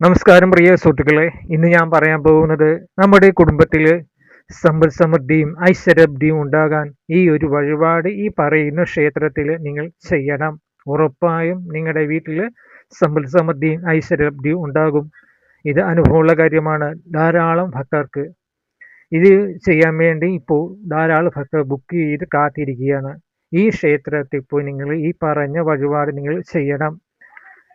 നമസ്കാരം പ്രിയ സുഹൃത്തുക്കളെ. ഇന്ന് ഞാൻ പറയാൻ പോകുന്നത് നമ്മുടെ കുടുംബത്തിൽ സമ്പൽ സമൃദ്ധിയും ഐശ്വര്യബ്ധിയും ഉണ്ടാകാൻ ഈ ഒരു വഴിപാട് ഈ പറയുന്ന ക്ഷേത്രത്തിൽ നിങ്ങൾ ചെയ്യണം. ഉറപ്പായും നിങ്ങളുടെ വീട്ടിൽ സമ്പൽ സമൃദ്ധിയും ഐശ്വര്യബ്ധിയും ഉണ്ടാകും. ഇത് അനുഭവമുള്ള കാര്യമാണ്. ധാരാളം ഭക്തർക്ക് ഇത് ചെയ്യാൻ വേണ്ടി ഇപ്പോൾ ധാരാളം ഭക്തർ ബുക്ക് ചെയ്ത് കാത്തിരിക്കുകയാണ്. ഈ ക്ഷേത്രത്തിൽ പോയി നിങ്ങൾ ഈ പറഞ്ഞ വഴിപാട് നിങ്ങൾ ചെയ്യണം.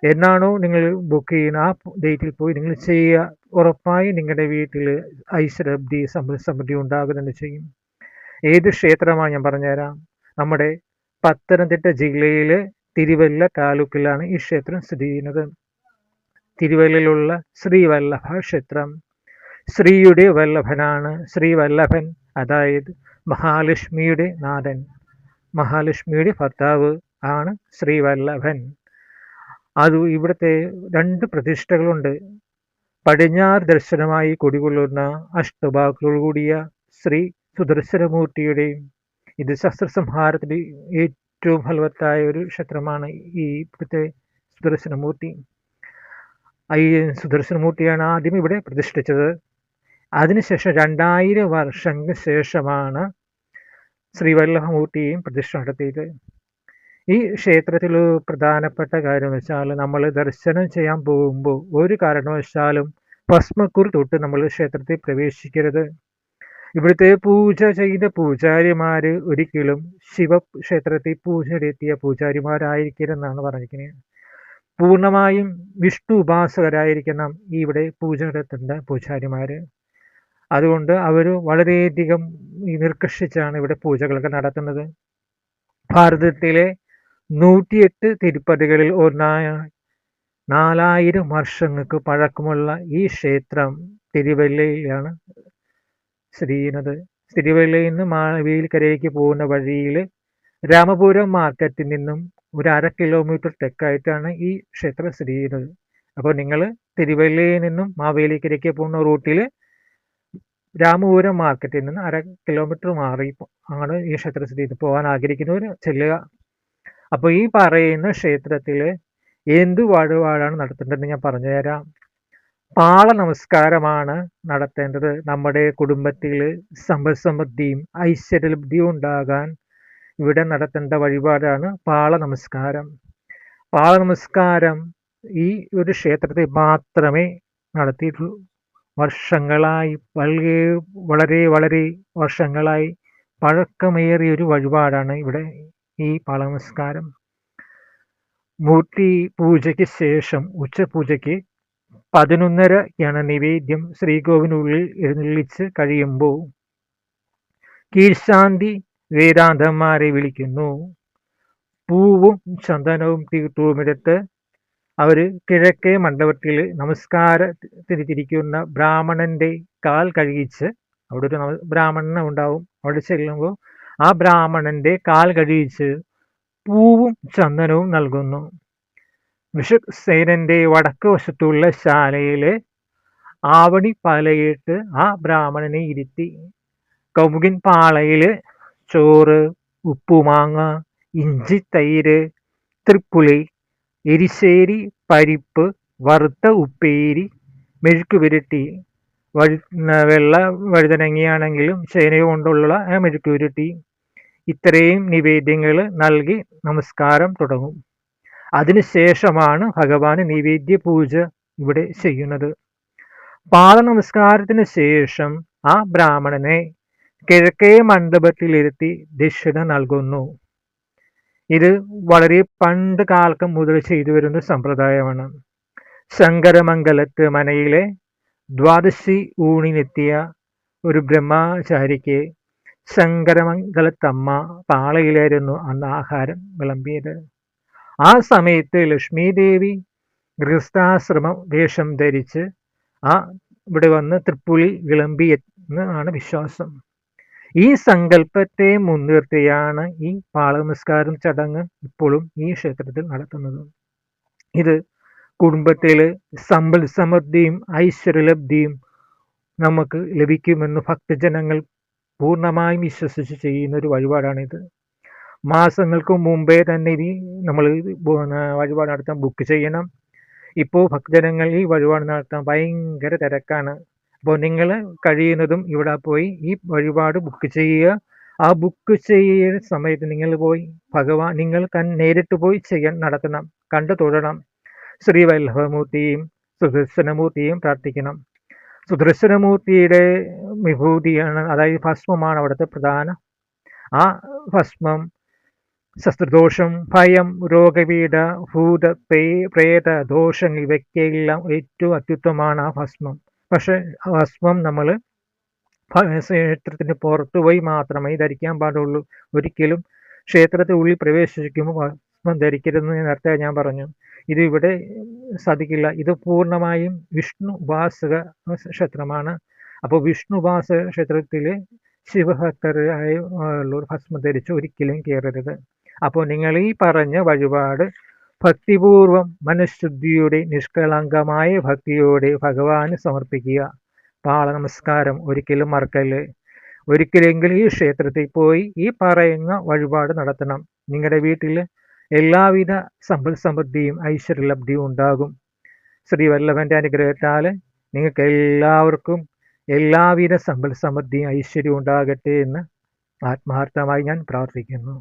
എന്നാണോ നിങ്ങൾ ബുക്ക് ചെയ്യുന്ന ആ ഡേറ്റിൽ പോയി നിങ്ങൾ ചെയ്യുക. ഉറപ്പായും നിങ്ങളുടെ വീട്ടിൽ ഐശ്വര്യബ്ധി സമ്പൽ സമൃദ്ധി ഉണ്ടാകുന്നത് ചെയ്യും. ഏത് ക്ഷേത്രമാണ് ഞാൻ പറഞ്ഞുതരാം. നമ്മുടെ പത്തനംതിട്ട ജില്ലയിലെ തിരുവല്ല താലൂക്കിലാണ് ഈ ക്ഷേത്രം സ്ഥിതി ചെയ്യുന്നത്. തിരുവല്ലയിലുള്ള ശ്രീവല്ലഭ ക്ഷേത്രം. ശ്രീയുടെ വല്ലഭനാണ് ശ്രീവല്ലഭൻ, അതായത് മഹാലക്ഷ്മിയുടെ നാഥൻ, മഹാലക്ഷ്മിയുടെ ഭർത്താവ് ആണ് ശ്രീവല്ലഭൻ. അത് ഇവിടുത്തെ രണ്ട് പ്രതിഷ്ഠകളുണ്ട്. പടിഞ്ഞാറ് ദർശനമായി കുടികൊള്ളുന്ന അഷ്ടബാഹുക്കളോട് കൂടിയ ശ്രീ സുദർശനമൂർത്തിയുടെയും, ഇത് ശസ്ത്രസംഹാരത്തിന് ഏറ്റവും ഫലവത്തായ ഒരു ക്ഷേത്രമാണ് ഈ ഇവിടുത്തെ സുദർശനമൂർത്തി. ഈ സുദർശനമൂർത്തിയാണ് ആദ്യം ഇവിടെ പ്രതിഷ്ഠിച്ചത്. അതിനുശേഷം 2000 വർഷങ്ങൾക്ക് ശേഷമാണ് ശ്രീവല്ലഭമൂർത്തിയെയും പ്രതിഷ്ഠ നടത്തിയത്. ഈ ക്ഷേത്രത്തിൽ പ്രധാനപ്പെട്ട കാര്യം വെച്ചാൽ നമ്മൾ ദർശനം ചെയ്യാൻ പോകുമ്പോൾ ഒരു കാരണവശാലും ഭസ്മക്കുറി തൊട്ട് നമ്മൾ ക്ഷേത്രത്തിൽ പ്രവേശിക്കരുത്. ഇവിടുത്തെ പൂജ ചെയ്ത പൂജാരിമാർ ഒരിക്കലും ശിവക്ഷേത്രത്തിൽ പൂജ നടത്തിയ പൂജാരിമാരായിരിക്കരുതെന്നാണ് പറഞ്ഞിരിക്കുന്നത്. പൂർണ്ണമായും വിഷ്ണു ഉപാസകരായിരിക്കണം ഇവിടെ പൂജ നടത്തേണ്ട പൂജാരിമാർ. അതുകൊണ്ട് അവർ വളരെയധികം നിർക്കഷിച്ചാണ് ഇവിടെ പൂജകളൊക്കെ നടത്തുന്നത്. ഭാരതത്തിലെ 108 തിരുപ്പതികളിൽ ഒന്നായ 4000 വർഷങ്ങൾക്ക് പഴക്കമുള്ള ഈ ക്ഷേത്രം തിരുവല്ലയിലാണ് സ്ഥിതി ചെയ്യുന്നത്. തിരുവല്ലയിൽ നിന്ന് മാവേലിക്കരയ്ക്ക് പോകുന്ന വഴിയിൽ രാമപുരം മാർക്കറ്റിൽ നിന്നും ഒരു 1/2 കിലോമീറ്റർ തെക്കായിട്ടാണ് ഈ ക്ഷേത്രം സ്ഥിതി ചെയ്യുന്നത്. അപ്പോൾ നിങ്ങൾ തിരുവല്ലയിൽ നിന്നും മാവേലിക്കരയ്ക്ക് പോകുന്ന റൂട്ടിൽ രാമപുരം മാർക്കറ്റിൽ നിന്ന് 1/2 കിലോമീറ്റർ മാറി ആണ് ഈ ക്ഷേത്രം സ്ഥിതി ചെയ്ത്. പോകാൻ ആഗ്രഹിക്കുന്നവർ ചെല്ലുക. അപ്പോൾ ഈ പറയുന്ന ക്ഷേത്രത്തിൽ എന്ത് വഴിപാടാണ് നടത്തേണ്ടതെന്ന് ഞാൻ പറഞ്ഞുതരാം. പാള നമസ്കാരമാണ് നടത്തേണ്ടത്. നമ്മുടെ കുടുംബത്തിൽ സമ്പൽ സമൃദ്ധിയും ഐശ്വര്യലബ്ധിയും ഉണ്ടാകാൻ ഇവിടെ നടത്തേണ്ട വഴിപാടാണ് പാള നമസ്കാരം. പാള നമസ്കാരം ഈ ഒരു ക്ഷേത്രത്തിൽ മാത്രമേ നടത്തിയിട്ടുള്ളൂ. വർഷങ്ങളായി വളരെ വളരെ വർഷങ്ങളായി പഴക്കമേറിയ ഒരു വഴിപാടാണ് ഇവിടെ ഈ പാള നമസ്കാരം. മൂർത്തി പൂജയ്ക്ക് ശേഷം ഉച്ചപൂജയ്ക്ക് 11:30 നിവേദ്യം ശ്രീകോവിനുള്ളിൽ എഴുന്നള്ളിച്ച് കഴിയുമ്പോൾ കീഴ്ശാന്തി വേദാന്തന്മാരെ വിളിക്കുന്നു. പൂവും ചന്ദനവും തീർത്ഥവുമെടുത്ത് അവർ കിഴക്കേ മണ്ഡപത്തിൽ നമസ്കാരത്തിന് തിരിക്കുന്ന ബ്രാഹ്മണന്റെ കാൽ കഴുകിച്ച്, അവിടെ ഒരു ബ്രാഹ്മണൻ ഉണ്ടാവും, അവിടെ ചെല്ലുമ്പോൾ ആ ബ്രാഹ്മണന്റെ കാൽ കഴുകിച്ച് പൂവും ചന്ദനവും നൽകുന്നു. വിഷുസേനന്റെ വടക്ക് വശത്തുള്ള ശാലയിൽ ആവണി പാലയിട്ട് ആ ബ്രാഹ്മണനെ ഇരുത്തി കൗമുകിൻ പാളയിൽ ചോറ്, ഉപ്പുമാങ്ങ, ഇഞ്ചി തൈര്, തൃപ്പുളി, എരിശ്ശേരി, പരിപ്പ്, വറുത്ത ഉപ്പേരി, മെഴുക്ക് പുരട്ടി, വെള്ള വഴുതനങ്ങയാണെങ്കിലും ചേനയോ കൊണ്ടുള്ള മെഴുക്ക് പുരട്ടി, ഇത്രയും നിവേദ്യങ്ങൾ നൽകി നമസ്കാരം തുടങ്ങും. അതിനുശേഷമാണ് ഭഗവാന് നിവേദ്യ പൂജ ഇവിടെ ചെയ്യുന്നത്. പാദ നമസ്കാരത്തിന് ശേഷം ആ ബ്രാഹ്മണനെ കിഴക്കേ മണ്ഡപത്തിലിരുത്തി ദക്ഷിണ നൽകുന്നു. ഇത് വളരെ പണ്ട് കാലം മുതൽ ചെയ്തു വരുന്ന സമ്പ്രദായമാണ്. ശങ്കരമംഗലത്ത് മനയിലെ ദ്വാദശി ഊണിനെത്തിയ ഒരു ബ്രഹ്മചാരിക്ക് ശങ്കരമംഗലത്തമ്മ പാളയിലായിരുന്നു അന്ന് ആഹാരം വിളമ്പിയത്. ആ സമയത്ത് ലക്ഷ്മി ദേവി ഗൃഹസ്ഥാശ്രമം വേഷം ധരിച്ച് ഇവിടെ വന്ന് തൃപ്പുളി വിളമ്പി എന്നാണ് വിശ്വാസം. ഈ സങ്കല്പത്തെ മുൻനിർത്തിയാണ് ഈ പാള നമസ്കാരം ചടങ്ങ് ഇപ്പോഴും ഈ ക്ഷേത്രത്തിൽ നടത്തുന്നത്. ഇത് കുടുംബത്തിൽ സമ്പൽ സമൃദ്ധിയും ഐശ്വര്യലബ്ധിയും നമുക്ക് ലഭിക്കുമെന്ന് ഭക്തജനങ്ങൾ പൂർണ്ണമായും വിശ്വസിച്ച് ചെയ്യുന്ന ഒരു വഴിപാടാണിത്. മാസങ്ങൾക്ക് മുമ്പേ തന്നെ ഇത് നമ്മൾ വഴിപാട് നടത്താൻ ബുക്ക് ചെയ്യണം. ഇപ്പോൾ ഭക്തജനങ്ങൾ ഈ വഴിപാട് നടത്താൻ ഭയങ്കര തിരക്കാണ്. അപ്പോൾ നിങ്ങൾ കഴിയുന്നതും ഇവിടെ പോയി ഈ വഴിപാട് ബുക്ക് ചെയ്യുക. ആ ബുക്ക് ചെയ്യുന്ന സമയത്ത് നിങ്ങൾ പോയി നിങ്ങൾ നേരിട്ട് പോയി നടത്തണം, കണ്ടു തൊഴണം. ശ്രീവല്ലഭമൂർത്തിയും സുദർശനമൂർത്തിയും പ്രാർത്ഥിക്കണം. സുദർശനമൂർത്തിയുടെ വിഭൂതിയാണ്, അതായത് ഭസ്മമാണ് അവിടുത്തെ പ്രധാന. ആ ഭസ്മം ശസ്ത്രദോഷം, ഭയം, രോഗപീഠ, ഭൂത പ്രേത ദോഷങ്ങൾ ഇവയ്ക്കെല്ലാം ഏറ്റവും അത്യുത്തമമാണ് ആ ഭസ്മം. പക്ഷെ ഭസ്മം നമ്മൾ ക്ഷേത്രത്തിന് പുറത്തു പോയി മാത്രമേ ധരിക്കാൻ പാടുള്ളൂ. ഒരിക്കലും ക്ഷേത്രത്തിൽ ഉള്ളിൽ പ്രവേശിക്കുമ്പോൾ ഭസ്മം ധരിക്കരുതെന്ന് നേരത്തെ ഞാൻ പറഞ്ഞു. ഇത് ഇവിടെ സാധിക്കില്ല. ഇത് പൂർണ്ണമായും വിഷ്ണു ഉപാസക ക്ഷേത്രമാണ്. അപ്പോൾ വിഷ്ണു ഉപാസക ക്ഷേത്രത്തിൽ ശിവഭക്തരായ ഉള്ളവർ ഭസ്മം ധരിച്ച് ഒരിക്കലും കയറരുത്. അപ്പോൾ നിങ്ങൾ ഈ പറഞ്ഞ വഴിപാട് ഭക്തിപൂർവം മനഃശുദ്ധിയുടെ നിഷ്കളങ്കമായ ഭക്തിയോടെ ഭഗവാന് സമർപ്പിക്കുക. പാള നമസ്കാരം ഒരിക്കലും മറക്കല്ല്. ഒരിക്കലെങ്കിലും ഈ ക്ഷേത്രത്തിൽ പോയി ഈ പറയുന്ന വഴിപാട് നടത്തണം. നിങ്ങളുടെ വീട്ടിൽ എല്ലാവിധ സമ്പൽ സമൃദ്ധിയും ഐശ്വര്യലബ്ധിയും ഉണ്ടാകും. ശ്രീവല്ലഭന്റെ അനുഗ്രഹത്താൽ നിങ്ങൾക്ക് എല്ലാവർക്കും എല്ലാവിധ സമ്പൽ സമൃദ്ധിയും ഐശ്വര്യവും ഉണ്ടാകട്ടെ എന്ന് ആത്മാർത്ഥമായി ഞാൻ പ്രാർത്ഥിക്കുന്നു.